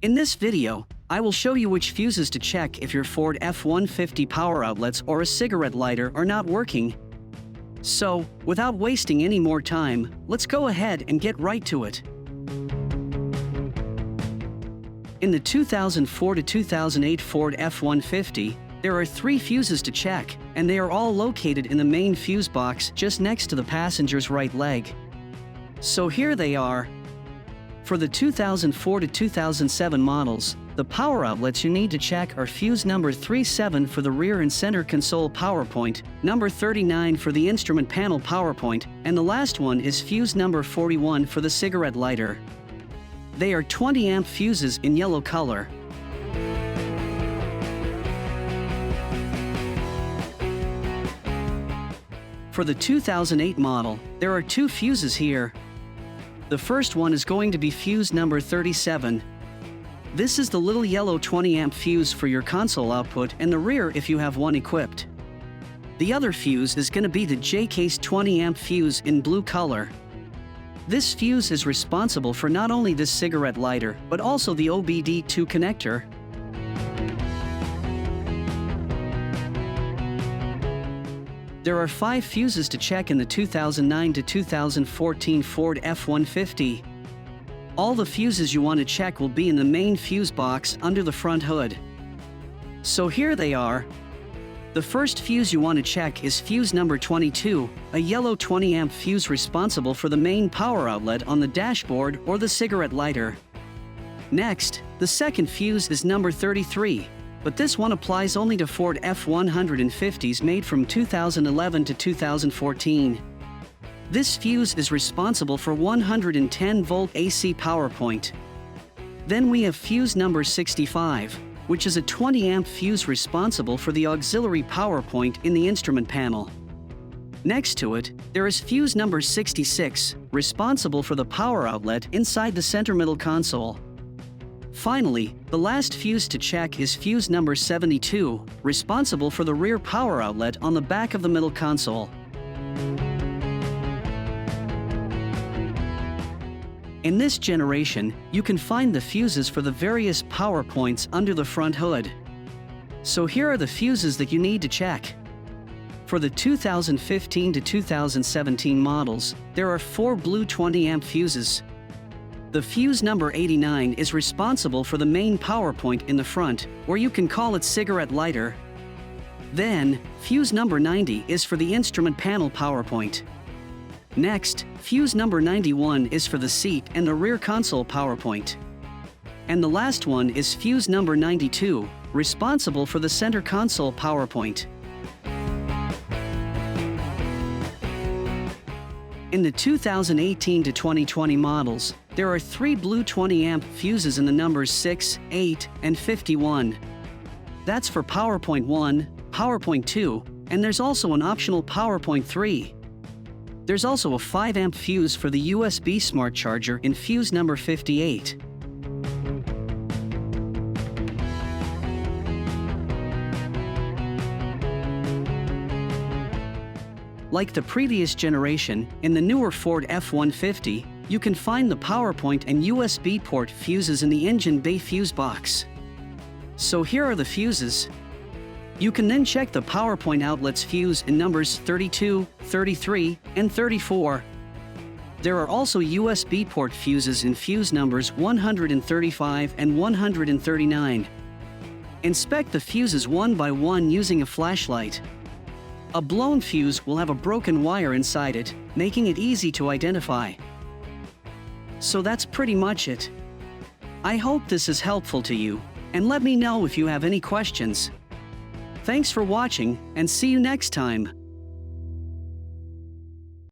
In this video, I will show you which fuses to check if your Ford F-150 power outlets or a cigarette lighter are not working. So, without wasting any more time, let's go ahead and get right to it. In the 2004 to 2008 Ford F-150, there are 3 fuses to check, and they are all located in the main fuse box just next to the passenger's right leg. So here they are. For the 2004 to 2007 models, the power outlets you need to check are fuse number 37 for the rear and center console power point, number 39 for the instrument panel power point, and the last one is fuse number 41 for the cigarette lighter. They are 20 amp fuses in yellow color. For the 2008 model, there are 2 fuses here. The first one is going to be fuse number 37. This is the little yellow 20 amp fuse for your console output and the rear if you have one equipped. The other fuse is going to be the J-case 20 amp fuse in blue color. This fuse is responsible for not only this cigarette lighter, but also the OBD2 connector. There are 5 fuses to check in the 2009 to 2014 Ford F-150. All the fuses you want to check will be in the main fuse box under the front hood. So here they are. The first fuse you want to check is fuse number 22, a yellow 20 amp fuse responsible for the main power outlet on the dashboard or the cigarette lighter. Next, the second fuse is number 33. But this one applies only to Ford F-150s made from 2011 to 2014. This fuse is responsible for 110-volt AC power point. Then we have fuse number 65, which is a 20-amp fuse responsible for the auxiliary power point in the instrument panel. Next to it, there is fuse number 66, responsible for the power outlet inside the center middle console. Finally, the last fuse to check is fuse number 72, responsible for the rear power outlet on the back of the middle console. In this generation, you can find the fuses for the various power points under the front hood. So here are the fuses that you need to check. For the 2015 to 2017 models, there are 4 blue 20 amp fuses. The fuse number 89 is responsible for the main power point in the front, or you can call it cigarette lighter. Then, fuse number 90 is for the instrument panel power point. Next, fuse number 91 is for the seat and the rear console power point. And the last one is fuse number 92, responsible for the center console power point. In the 2018 to 2020 models, there are 3 blue 20 amp fuses in the numbers 6, 8, and 51. That's for PowerPoint 1, PowerPoint 2, and there's also an optional PowerPoint 3. There's also a 5 amp fuse for the USB smart charger in fuse number 58. Like the previous generation, in the newer Ford F-150, you can find the PowerPoint and USB port fuses in the engine bay fuse box. So here are the fuses. You can then check the PowerPoint outlet's fuse in numbers 32, 33, and 34. There are also USB port fuses in fuse numbers 135 and 139. Inspect the fuses one by one using a flashlight. A blown fuse will have a broken wire inside it, making it easy to identify. So that's pretty much it. I hope this is helpful to you, and let me know if you have any questions. Thanks for watching, and see you next time.